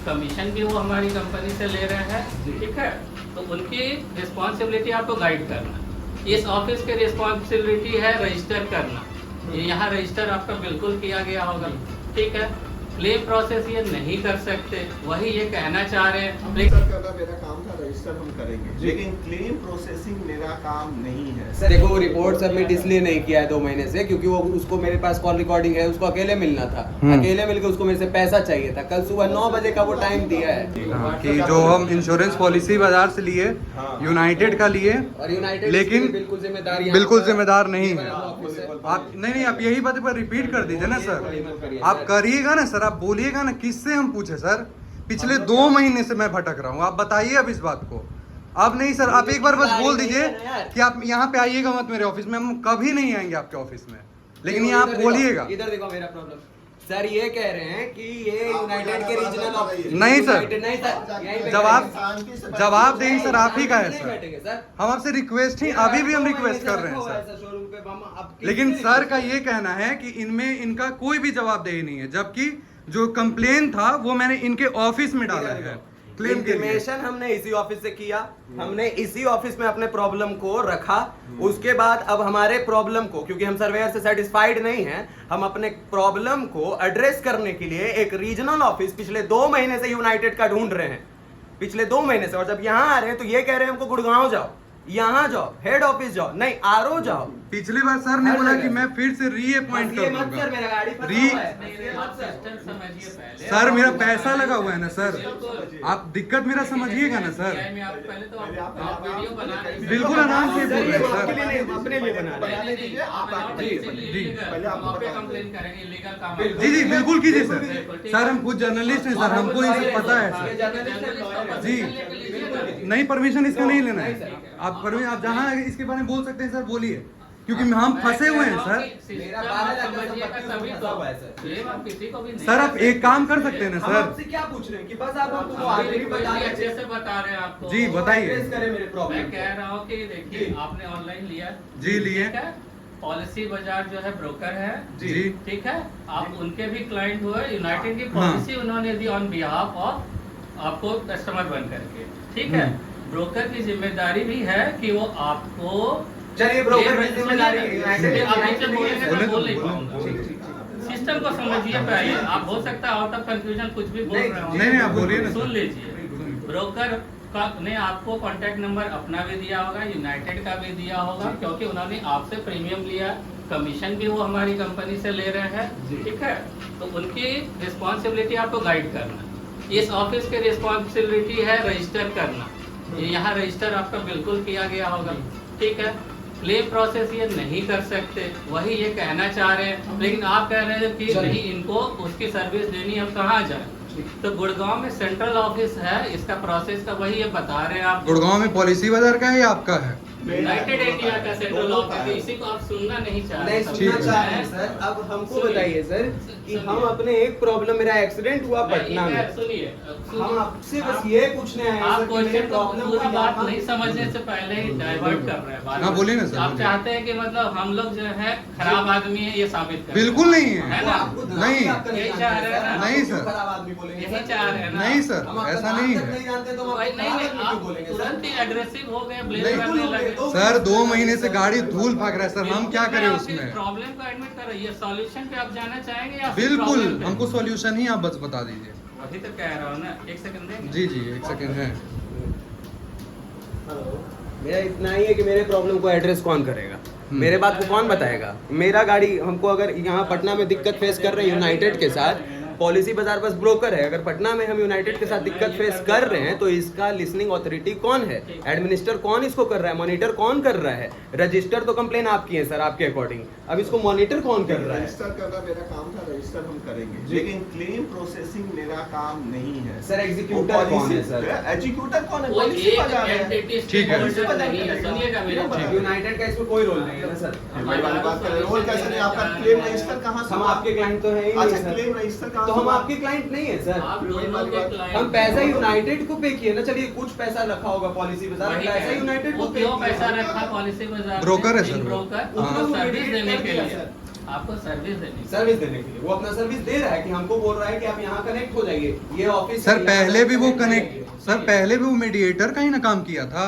Commission भी वो हमारी कंपनी से ले रहे हैं, ठीक है। तो उनकी रिस्पॉन्सिबिलिटी आपको गाइड करना। इस ऑफिस की रिस्पॉन्सिबिलिटी है रजिस्टर करना। ये यहाँ रजिस्टर आपका बिल्कुल किया गया होगा, ठीक है। क्लेम प्रोसेस ये नहीं कर सकते, वही ये कहना चाह रहे हैं। मेरा काम था रजिस्टर हम करेंगे, लेकिन क्लेम प्रोसेसिंग मेरा काम नहीं है। सर देखो, वो रिपोर्ट सबमिट इसलिए नहीं किया है 2 महीने से क्योंकि वो उसको मेरे पास कॉल रिकॉर्डिंग है, उसको अकेले मिलना था। अकेले मिलके उसको मेरे से पैसा चाहिए था। कल सुबह 9 बजे का वो टाइम दिया है कि जो हम इंश्योरेंस पॉलिसी बाजार से लिए, यूनाइटेड का लिए, और यूनाइटेड लेकिन बिल्कुल जिम्मेदार नहीं है। आप नहीं, आप यही बात पर रिपीट कर दीजिए ना सर। आप करिएगा ना सर, आप बोलिएगा ना, किससे हम पूछे सर? पिछले 2 महीने से मैं भटक रहा हूँ, आप बताइए अब इस बात को। अब नहीं सर, आप एक बार बस बोल दीजिए कि आप यहाँ पे आइएगा मत मेरे ऑफिस में, हम कभी नहीं आएंगे आपके ऑफिस में, लेकिन यहाँ आप बोलिएगा। इधर देखो मेरा प्रॉब्लम सर, ये कह रहे हैं कि ये यूनाइटेड के रीजनल ऑफिस नहीं सर, नहीं सर, जवाब देंगे सर, आप ही का है सर। हम आपसे रिक्वेस्ट ही, अभी भी हम रिक्वेस्ट कर रहे हैं सर, लेकिन सर का ये कहना है कि इनमें इनका कोई भी जवाबदेही नहीं है, जबकि जो कंप्लेन था वो मैंने इनके ऑफिस में डाला है। क्लेम इंटीमेशन हमने इसी ऑफिस से किया, हमने इसी ऑफिस में अपने प्रॉब्लम को रखा। उसके बाद अब हमारे प्रॉब्लम को, क्योंकि हम सर्वेयर से सेटिस्फाइड नहीं हैं, हम अपने प्रॉब्लम को एड्रेस करने के लिए एक रीजनल ऑफिस पिछले 2 महीने से यूनाइटेड का ढूंढ रहे हैं, पिछले 2 महीने से। और जब यहाँ आ रहे हैं तो ये कह रहे हैं हमको गुड़गांव जाओ, यहाँ जाओ, हेड ऑफिस जाओ, नहीं आरओ जाओ। पिछली बार सर ने बोला कि मैं फिर से रीअपॉइंट कर दूंगा। सर मेरा पैसा लगा हुआ है ना सर, आप दिक्कत मेरा समझिएगा ना सर। बिल्कुल आराम से बोल रहे सर, अपने लिए बना रहे जी जी बिल्कुल कीजिए सर। सर हम खुद जर्नलिस्ट हैं सर, हमको ये सब पता है सर जी। नहीं, परमिशन इसका नहीं लेना है। आप परमिशन, आप जहाँ इसके बारे में बोल सकते हैं सर, बोलिए, क्योंकि हम फंसे हुए हैं सर। सर आप एक काम कर सकते हैं ना सर। आपसे क्या पूछ रहे हैं कि बस आप हमको आगे भी अच्छे से बता रहे हैं आपको। जी बताइए। मैं कह रहा हूँ कि देखिए, आपने ऑनलाइन लिया जी, लिए। पॉलिसी बाजार जो है ब्रोकर है जी, ठीक है। आप उनके भी क्लाइंट हुए, यूनाइटेड की पॉलिसी उन्होंने दी ऑन बिहाफ ऑफ आपको कस्टमर बन करके, ठीक है। ब्रोकर की जिम्मेदारी भी है कि वो आपको, चलिए ब्रोकर की जिम्मेदारी सिस्टम को समझिए पहले। आप हो सकता है आउट ऑफ कंफ्यूजन कुछ भी बोल रहे हो, नहीं आप बोलिए ना। सुन लीजिए, ब्रोकर का ने आपको कांटेक्ट नंबर अपना भी दिया होगा, यूनाइटेड का भी दिया होगा, क्योंकि उन्होंने आपसे प्रीमियम लिया, कमीशन भी वो हमारी कंपनी से ले रहे हैं, ठीक है। तो उनकी रिस्पॉन्सिबिलिटी आपको गाइड करना। इस ऑफिस की रिस्पॉन्सिबिलिटी है रजिस्टर करना। ये यहाँ रजिस्टर आपका बिल्कुल किया गया होगा, ठीक है। क्लेम प्रोसेस ये नहीं कर सकते, वही ये कहना चाह रहे हैं, लेकिन आप कह रहे हैं कि नहीं, इनको उसकी सर्विस देनी, हम कहाँ जाए। तो गुड़गांव में सेंट्रल ऑफिस है, इसका प्रोसेस का वही ये बता रहे हैं आप। गुड़गांव में पॉलिसी बाजार का है या आपका है? यूनाइटेड इंडिया का सेंट्रल ऑफिस, इसी को आप सुनना नहीं चाह रहे। नहीं सुनना चाह रहे हैं सर। अब हमको बताइए सर कि हम अपने एक प्रॉब्लम, मेरा एक्सीडेंट हुआ पटना में, सुनिए, हम आपसे बस ये पूछने आए आप हैं कि मेरे प्रॉब्लम की बात नहीं समझने से पहले ही डाइवर्ट कर रहे हैं। हाँ बोलिए ना सर। आप चाहते हैं कि मतलब हम लोग जो है खराब आदमी है, ये साबित कर। बिल्कुल नहीं है, है ना? नहीं यही चाह रहे हैं ना? नहीं सर, खराब आदमी बोलेंगे, यही चाह रहे हैं ना? नहीं सर, ऐसा नहीं है नहीं जानते तो हम नहीं नहीं, क्यों आप बोलेंगे तुरंत ही एग्रेसिव हो गए, ब्लेम बिल्कुल करने हो गए, लगे। तो सर 2 महीने से गाड़ी धूल भाग रहा है सर, हम क्या करें उसमें? प्रॉब्लम को एडमिट कर रही है, सॉल्यूशन पे आप जाना चाहेंगे या बिल्कुल, problem पे? हमको सॉल्यूशन ही आप बस बता दीजिए। वही तो कह रहा हूँ ना, एक सेकंड देंगे। जी जी 1 सेकंड है। मेरा इतना ही है कि मेरे प्रॉब्लम को एड्रेस कौन करेगा, मेरे बात को कौन बताएगा। मेरा गाड़ी, हमको अगर यहाँ पटना में दिक्कत फेस कर रहे हैं यूनाइटेड के साथ, पॉलिसी बाजार बस ब्रोकर है, अगर पटना में हम यूनाइटेड के साथ दिक्कत फेस कर रहे हैं तो इसका लिसनिंग अथॉरिटी कौन है, एडमिनिस्टर कौन इसको कर रहा है, मॉनिटर कौन कर रहा है। रजिस्टर तो कंप्लेन आपकी है सर, आपके अकॉर्डिंग, अब इसको मॉनिटर कौन कर रहा है। रजिस्टर करना मेरा काम था, रजिस्टर हम करेंगे, लेकिन क्लेम प्रोसेसिंग मेरा काम नहीं है सर। एग्जीक्यूटर कौन है सर? एग्जीक्यूटर कौन है? वो पॉलिसी एक बाजार है। एंटिटी ठीक है। नहीं है, सुनिएगा मेरी बात। यूनाइटेड का इसमें कोई रोल नहीं है ना सर। हमारी वाली बात करें, रोल कैसे नहीं? आपका क्लेम रजिस्टर कहाँ से? हम आपके क्लाइंट तो है ही नहीं अच्छा, सर। क्लेम रजिस्टर कहाँ तो से? हम आपके क्लाइंट नहीं है सर। आप लोगों के client हम पैसा हो। यूनाइटेड को पे किए ना, चलिए कुछ पैसा रखा होगा पॉलिसी बाजार में, वही पैसा है। यूनाइटेड वो को पे क्यों किया। पैसा रखा पॉलिसी बाजार में? ब्रोकर है सर, ब्रोकर हाँ। उसको सर्विस देने के लिए। आपको सर्विस देनी है। सर्विस देने के लिए वो अपना सर्विस दे रहा है कि हमको बोल रहा है कि आप यहाँ कनेक्ट हो जाइए, ये ऑफिस सर पहले भी वो कनेक्ट, सर पहले भी वो मीडिएटर का ही ना काम किया था,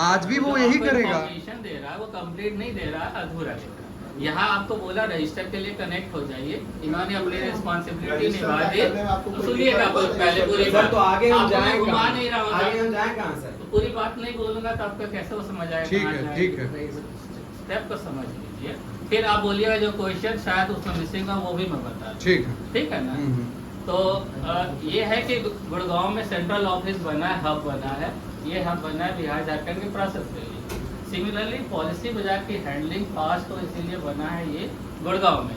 आज भी वो यही करेगा। इन्फॉर्मेशन दे रहा है, वो कंप्लीट नहीं दे रहा, अधूरा दे रहा है। यहाँ आपको बोला रजिस्टर के लिए कनेक्ट हो जाइए, इन्होंने अपनी रिस्पॉन्सिबिलिटी निभा दी। तो सुनिएगा पहले पूरी सर, बात, तो आगे हम आपको मैं जाएं घुमा कहाँ? नहीं रहा हूँ, आगे हम जाएं कहाँ सर? तो पूरी बात नहीं बोलूंगा तो आपको कैसे वो समझ आएगा? ठीक कहाँ है, जाएं? ठीक है। स्टेप को समझ लीजिए, फिर आप बोलिएगा जो क्वेश्चन शायद उसमें मिसिंग हो वो भी मैं बता दूं। ठीक है। ठीक है ना? तो ये है कि गुड़गांव में सेंट्रल ऑफिस बना है, हब बना है, ये हब बना है बिहार झारखंड के प्रोसेस के लिए। सिमिलरली पॉलिसी बाजार की हैंडलिंग फास्ट हो इसीलिए बना है ये गुड़गांव में।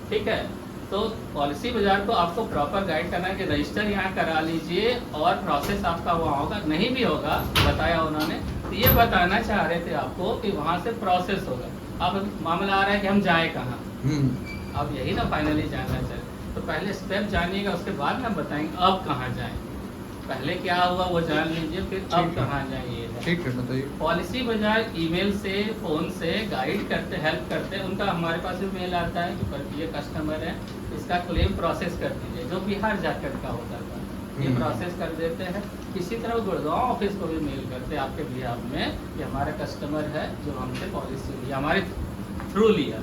ठीक है, तो पॉलिसी बाजार को आपको प्रॉपर गाइड करना है कि रजिस्टर यहाँ करा लीजिए और प्रोसेस आपका वहाँ होगा, नहीं भी होगा बताया उन्होंने, तो ये बताना चाह रहे थे आपको कि वहाँ से प्रोसेस होगा। अब मामला आ रहा है कि हम जाए कहाँ, अब यही ना फाइनली जाना चाहिए। तो पहले स्टेप जानिएगा, उसके बाद हम बताएंगे अब कहाँ जाएं। पहले क्या हुआ वो जान लीजिए, फिर अब ठीक है। कहाँ जाइए। ठीक है, बताइए। पॉलिसी बाजार ईमेल से, फोन से गाइड करते, हेल्प करते, उनका हमारे पास भी मेल आता है कि ये कस्टमर है, इसका क्लेम प्रोसेस कर दीजिए, जो बिहार झारखंड का होता था ये प्रोसेस कर देते हैं। इसी तरह गुड़गांव ऑफिस को भी मेल करते हैं आपके बिहार में कि हमारा कस्टमर है जो हमसे पॉलिसी लिया, हमारे थ्रू लिया,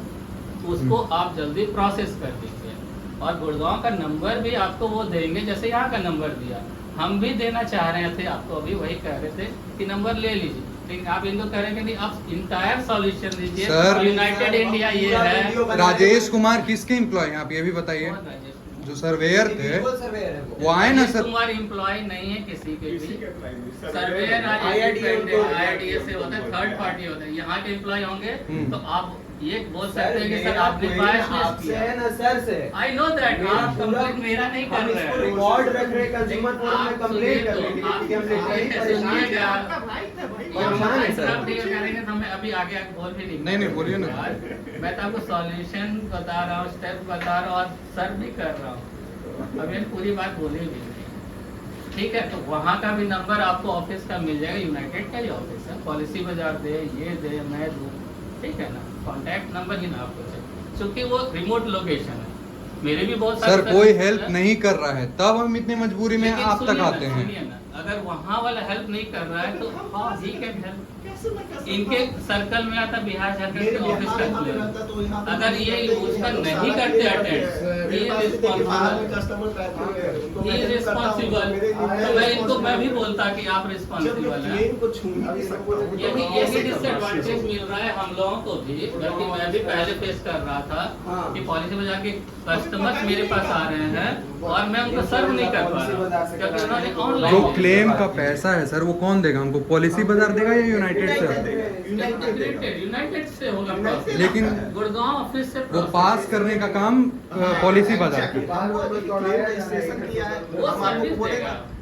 उसको आप जल्दी प्रोसेस कर दीजिए। और गुड़गांव का नंबर भी आपको वो देंगे जैसे यहाँ का नंबर दिया, हम भी देना चाह रहे थे आपको, अभी वही कह रहे थे कि नंबर ले लीजिए, लेकिन आप इनको कह रहे हैं कि नहीं आप इंटायर सॉल्यूशन दीजिए। सर, यूनाइटेड इंडिया ये है। राजेश कुमार किसके एम्प्लॉय हैं आप ये भी बताइए? कौन राजेश कुमार? जो सर्वेयर थे सर्वेयर है वो आए ना राजेश सर। कुमार एम्प्लॉय नहीं है किसी के किसी भी। के प्राइमरी सर्वेयर IRDA IRDA से होता है, थर्ड पार्टी होता है, यहाँ के एम्प्लॉय होंगे तो आप ये बोल सर, सकते हैं कि सर मेरा आपने query बायस आपसे है ना सर से। आई नो दैट मेरा आप पूरा- कंप्लेंट मेरा नहीं कर हम रहे इसको हैं। रिकॉर्ड रख रहे हैं, कंज्यूमर फोरम में आप कंप्लेंट कर सुनिए रहे तो, हैं कि हम लिटरली आप परेशान सुनिएगा। हैं। परेशान है सर। आप ये करेंगे तो मैं अभी आगे बोल भी नहीं नहीं, बोलिए ना। यार, मैं तो आपको सॉल्यूशन बता रहा हूँ, स्टेप बता रहा हूँ और सर्व भी कर रहा हूँ, अब ये पूरी बात बोली भी नहीं। ठीक है, तो वहाँ का भी नंबर आपको ऑफिस का मिल जाएगा, यूनाइटेड का ही ऑफिस है, पॉलिसी बाजार दे, ये दे, मैं दूँ, ठीक है ना, कॉन्टैक्ट नंबर ही ना आपको चाहिए, क्योंकि वो रिमोट लोकेशन है। मेरे भी बहुत सारे सर कोई सर्विस हेल्प है। नहीं कर रहा है तब हम इतने मजबूरी में लेकिन आप तक सुनिए ना, आते हैं। सुनिए ना, अगर वहाँ वाला हेल्प नहीं कर रहा है तो हाँ ही कैन हेल्प। इनके सर्कल में आता बिहार झारखंड के ऑफिस का claim। अगर ये उसका नहीं करते अटेंड, ये रिस्पॉन्सिबल, तो मैं इनको मैं भी बोलता कि आप रिस्पॉन्सिबल हैं। यही डिसएडवांटेज मिल रहा है हम लोगों को भी, बल्कि मैं भी पहले फेस कर रहा था कि पॉलिसी बाजार के कस्टमर्स मेरे पास आ रहे हैं और मैं उनको सर्व नहीं कर पा रहा क्योंकि उन्होंने ऑनलाइन जो क्लेम का पैसा है सर वो कौन देगा हमको? पॉलिसी बाजार देगा या यूनाइटेड से? यूनाइटेड से होगा process। लेकिन गुड़गांव ऑफिस से वो process। पास करने का काम पॉलिसी बाजार की।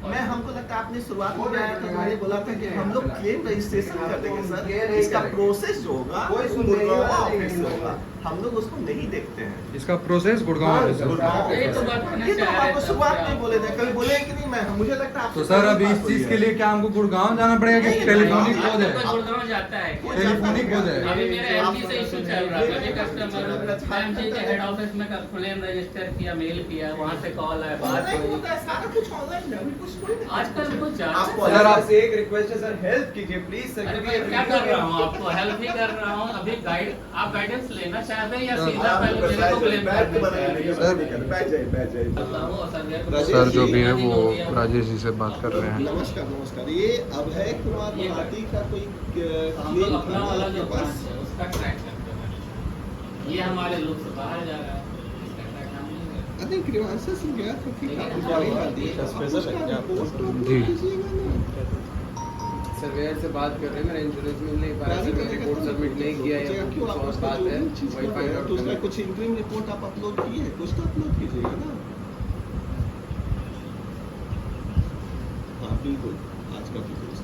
मैं हमको लगता है आपने शुरुआत में आया था, मैंने बोला था कि हम लोग क्लेम रजिस्ट्रेशन कर देंगे सर, इसका प्रोसेस जो होगा कोई सुन वो नहीं गुड़गांव रहा, ऑफिस से नहीं होगा, हम लोग उसको नहीं देखते हैं। इसका प्रोसेस गुड़गांव ऑफिस से। गुड़गांव यही तो बात कहना ये तो चाह हम रहे आपको थे शुरुआत आपसे में बोले थे, कभी बोले कि नहीं, मैं मुझे लगता है तो आपसे सर अब पहली इस बात चीज हुई के है। लिए क्या हमको गुड़गांव जाना पड़ेगा कि नहीं, टेलीफोनिक नहीं, हो आज जाए? तक गुड़गांव जाता है क्या? टेलीफोनिक हो जाए। अभी मेरे एमजी से इशू चल रहा था, अभी कस्टमर एमजी के हेड ऑफिस में क्लेम रजिस्टर किया, मेल किया, वहाँ से कॉल आया, बात ऑनलाइन हुई। होता है, सारा कुछ ऑनलाइन है, अभी कुछ थोड़ी ना। आजकल कुछ आप ज्यादा सर आप- आपसे एक रिक्वेस्ट है सर, हेल्प कीजिए प्लीज सर। अरे मैं क्या कर रहा हूँ, आपको हेल्प ही कर रहा हूँ। अभी आप गाइडेंस लेना चाहते हैं या सीधा पहले मेरे को क्लेम करना चाहते हैं? बैठ जाइए। सर जो भी है वो राजेश जी से बात कर रहे हैं। नमस्कार नमस्कार, ये अभय कुमार गुवाहाटी का कोई हम लोग अपना वाला जो ब्रांच है उसका ट्रैक करते हैं। ये हमारे लोग से बाहर जा रहा है, इसका ट्रैक हम नहीं करते। आई थिंक ग्रीवांसेस से गया था, ठीक है, लेकिन गाड़ी हाँ, कर दी। ये स्पेशल है क्या? जी। सर्वेयर से बात कर रहे हैं, मेरा इंश्योरेंस मिल नहीं पा रहा है, मैंने रिपोर्ट सबमिट नहीं किया है, क्यों कुछ आप और उसका बात जो है, भी चीज़ वही कर रहे फाइंड हैं, आउट तो उसका करना है। कुछ इंटरिम रिपोर्ट आप अपलोड किए हैं, कुछ तो अपलोड कीजिएगा ना। हाँ बिल्कुल, आज का भी कुछ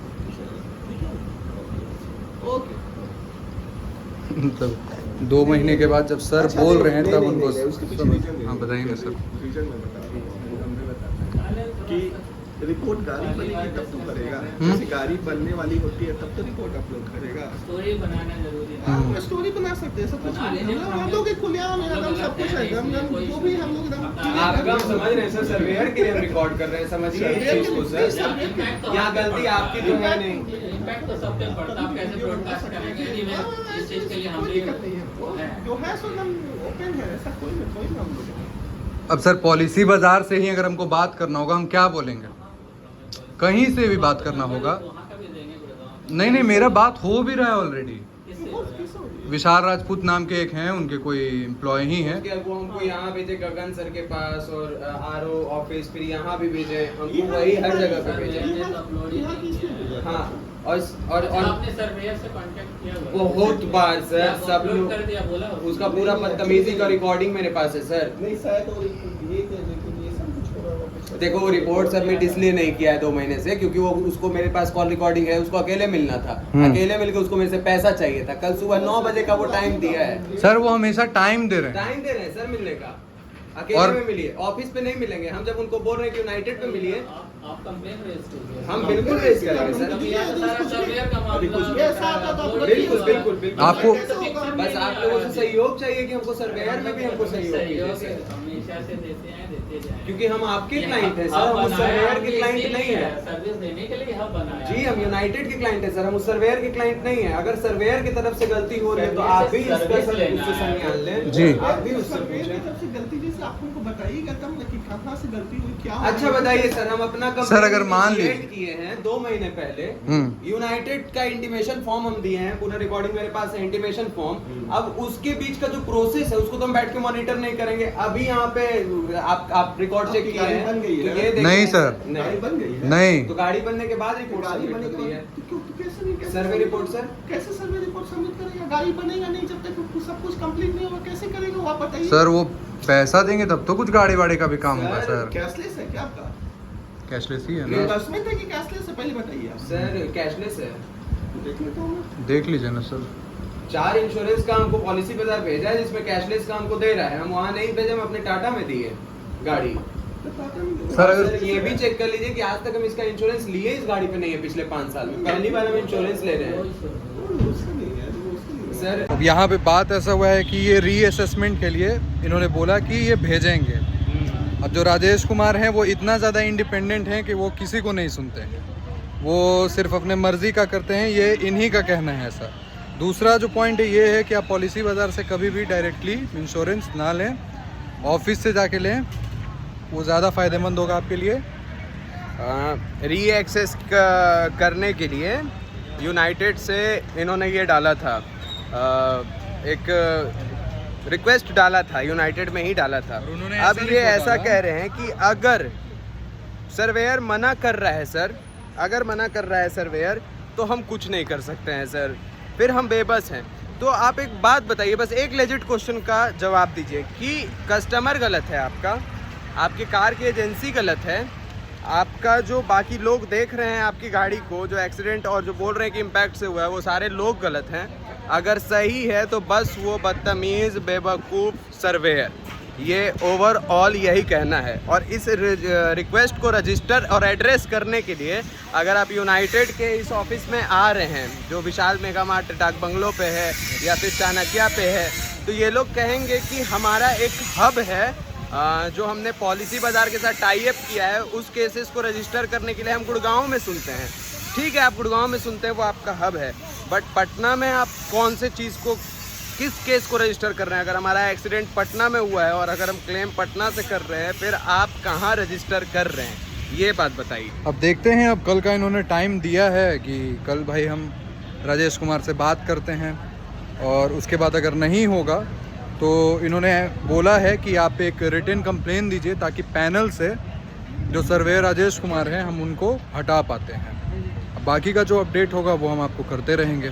ठीक है, ओके। तब 2 महीने के बाद जब सर अच्छा, बोल नहीं, रहे हैं नहीं, तब नहीं, नहीं, उसके उनको पीछे रीजन हाँ बताइए ना सर। रीजन में बता रहा हूँ कि रिपोर्ट गाड़ी बनेगी तब तो करेगा, जैसे गाड़ी बनने वाली होती है तब तो रिपोर्ट अपलोड करेगा। स्टोरी बनाना जरूरी है। हम स्टोरी बना सकते हैं, सब कुछ हम लोग के खुलेआम एकदम सब कुछ है, एकदम जो भी हम लोग एकदम आपका हम समझ रहे हैं सर, सर्वेयर के लिए हम रिकॉर्ड कर रहे हैं, समझिए इस चीज को सर। यहाँ गलती आपकी तो है नहीं। इम्पैक्ट तो सब पे पड़ता है, आप कैसे ब्रॉडकास्ट करेंगे? इस चीज के लिए हम कोई दिक्कत नहीं है, जो है सो हम ओपन है, ऐसा कोई ना हम लोग। अब सर पॉलिसी बाजार से ही अगर हमको बात करना होगा, हम क्या बोलेंगे? कहीं से भी बात करना होगा। वहाँ का भी देंगे गुड़गांव। नहीं, मेरा बात हो भी रहा है ऑलरेडी। किससे? विशाल राजपूत नाम के एक हैं, उनके कोई एम्प्लॉय ही हैं। वो हमको यहाँ भेजे गगन सर के पास और आरओ ऑफिस, फिर यहाँ भी भेजे, हमको वही हर जगह पे भेजे। हाँ, और आपने सर्वेयर से कांटेक्ट किया हुआ है? बहुत बार सर, सब अपलोड लोग कर दिया, बोला उसका पूरा बदतमीजी का रिकॉर्डिंग मेरे पास है सर। नहीं शायद और ये सब कुछ हो रहा होगा। देखो वो रिपोर्ट सबमिट इसलिए नहीं किया है 2 महीने से, क्योंकि वो उसको मेरे पास कॉल रिकॉर्डिंग है, उसको अकेले मिलना था, अकेले मिलके उसको मेरे से पैसा चाहिए था। कल सुबह 9 बजे का वो टाइम दिया है सर, वो हमेशा टाइम दे रहे हैं। टाइम दे रहे हैं सर मिलने का। अकेले और- में मिलिए, ऑफिस पे नहीं मिलेंगे। हम जब उनको बोल रहे हैं कि यूनाइटेड पे मिलिए, आप कंप्लेन रेज कीजिए। हम बिल्कुल रेज करेंगे सर। कभी आप सारा सर्वेयर का मामला कुछ भी ऐसा आता तो आप बिल्कुल बिल्कुल बिल्कुल। आपको- बस आप लोगों से सहयोग चाहिए कि हमको सर्वेयर में भी हमको सहयोग कीजिए सहयोग सर। हमेशा से देते हैं, देते जाएं। क्योंकि हम आपके ये क्लाइंट हैं हब सर, हम उस बनाया सर्वेयर हमने के क्लाइंट इसीलिए नहीं है। सर्विस देने के लिए हब बनाया। जी, हम यूनाइटेड के क्लाइंट हैं सर, हम उस सर्वेयर के क्लाइंट नहीं है। अगर सर्वेयर की तरफ से गलती हो रही है तो आप भी इसका सर्विस सर लेना उससे है। संज्ञान लें। जी। आप भी उससे सर्वेयर की पूछें। तरफ से गलती जैसे आप हमको बताइएगा तब ना कि कहाँ से गलती हुई, क्या अच्छा हुआ। बताइए सर, हम अपना सर, अगर मान लीजिए- इनिशिएट किए हैं 2 महीने पहले, यूनाइटेड का इंटीमेशन फॉर्म हम दिए हैं, पूरा रिकॉर्डिंग मेरे पास है, इंटीमेशन फॉर्म। अब उसके बीच का जो प्रोसेस है उसको तो हम बैठ के मॉनिटर नहीं करेंगे। अभी यहाँ पे आप रिकॉर्ड चेक आपकी किए गाड़ी हैं बन गई है? तो ये देखें- नहीं सर। गाड़ी नहीं, बन गई है? नहीं, तो गाड़ी बनने के बाद रिपोर्ट गाड़ी सबमिट बनेगी होती है। तो क्यों, तो कैसे नहीं, कैसे सर्वे सबमिट रिपोर्ट करेगा? सर? कैसे सर्वे रिपोर्ट सबमिट करेगा? गाड़ी बनेगा नहीं जब तक सब कुछ कंप्लीट नहीं होगा, कैसे करेगा वो आप बताइए। सर वो पैसा देंगे तब तो कुछ गाड़ी वाड़ी का भी काम होगा सर। कैशलेस है क्या आपका? कैशलेस ही है ना। रिइंबर्समेंट है कि कैशलेस है, पहले बताइए आप। सर कैशलेस है। देख लेता हूँ मैं। देख लीजिए ना सर। 4 इंश्योरेंस का हमको पॉलिसी बाजार भेजा है जिसमें कैशलेस का हमको दे रहा है। हम वहाँ नहीं भेजे, हम अपने टाटा में दिए गाड़ी। तो पता नहीं। सर, और अगर- सर ये भी चेक कर लीजिए कि आज तक हम इसका इंश्योरेंस लिए इस गाड़ी पे नहीं है। पिछले 5 साल में पहली बार हम इंश्योरेंस ले रहे हैं वो उसका नहीं है, वो उसका नहीं है। सर। अब यहाँ पे बात ऐसा हुआ है कि ये रीअसेसमेंट के लिए इन्होंने बोला कि ये भेजेंगे। अब जो राजेश कुमार हैं वो इतना ज़्यादा इंडिपेंडेंट हैं कि वो किसी को नहीं सुनते, वो सिर्फ अपने मर्जी का करते हैं, ये इन्हीं का कहना है ऐसा। दूसरा जो पॉइंट है ये है कि आप पॉलिसी बाज़ार से कभी भी डायरेक्टली इंश्योरेंस ना लें, ऑफिस से जाके लें, वो ज़्यादा फ़ायदेमंद होगा आपके लिए। री एक्सेस करने के लिए यूनाइटेड से इन्होंने ये डाला था, एक रिक्वेस्ट डाला था, यूनाइटेड में ही डाला था। और उन्होंने अब ऐसा ये लिखा ऐसा था। कह रहे हैं कि अगर सर्वेयर मना कर रहा है सर, अगर मना कर रहा है सर्वेयर तो हम कुछ नहीं कर सकते हैं सर, फिर हम बेबस हैं। तो आप एक बात बताइए, बस एक लेजिट क्वेश्चन का जवाब दीजिए कि कस्टमर गलत है आपका, आपकी कार की एजेंसी गलत है, आपका जो बाकी लोग देख रहे हैं आपकी गाड़ी को, जो एक्सीडेंट और जो बोल रहे हैं कि इम्पैक्ट से हुआ है, वो सारे लोग गलत हैं। अगर सही है तो बस वो बदतमीज़ बेवकूफ़ सर्वेयर, ये ओवरऑल यही कहना है। और इस रिक्वेस्ट को रजिस्टर और एड्रेस करने के लिए अगर आप यूनाइटेड के इस ऑफिस में आ रहे हैं जो विशाल मेगा मार्ट डाक बंगलो पे है या फिर चाणक्या पे है, तो ये लोग कहेंगे कि हमारा एक हब है जो हमने पॉलिसी बाज़ार के साथ टाई अप किया है, उस केसेस को रजिस्टर करने के लिए हम गुड़गांव में सुनते हैं। ठीक है, आप गुड़गांव में सुनते हैं, वो आपका हब है, बट पटना में आप कौन से चीज़ को, किस केस को रजिस्टर कर रहे हैं? अगर हमारा एक्सीडेंट पटना में हुआ है और अगर हम क्लेम पटना से कर रहे हैं, फिर आप कहाँ रजिस्टर कर रहे हैं? ये बात बताइए। अब देखते हैं, अब कल का इन्होंने टाइम दिया है कि कल भाई हम राजेश कुमार से बात करते हैं, और उसके बाद अगर नहीं होगा तो इन्होंने बोला है कि आप एक रिटन कंप्लेन दीजिए ताकि पैनल से जो सर्वेयर राजेश कुमार हैं हम उनको हटा पाते हैं। अब बाकी का जो अपडेट होगा वो हम आपको करते रहेंगे।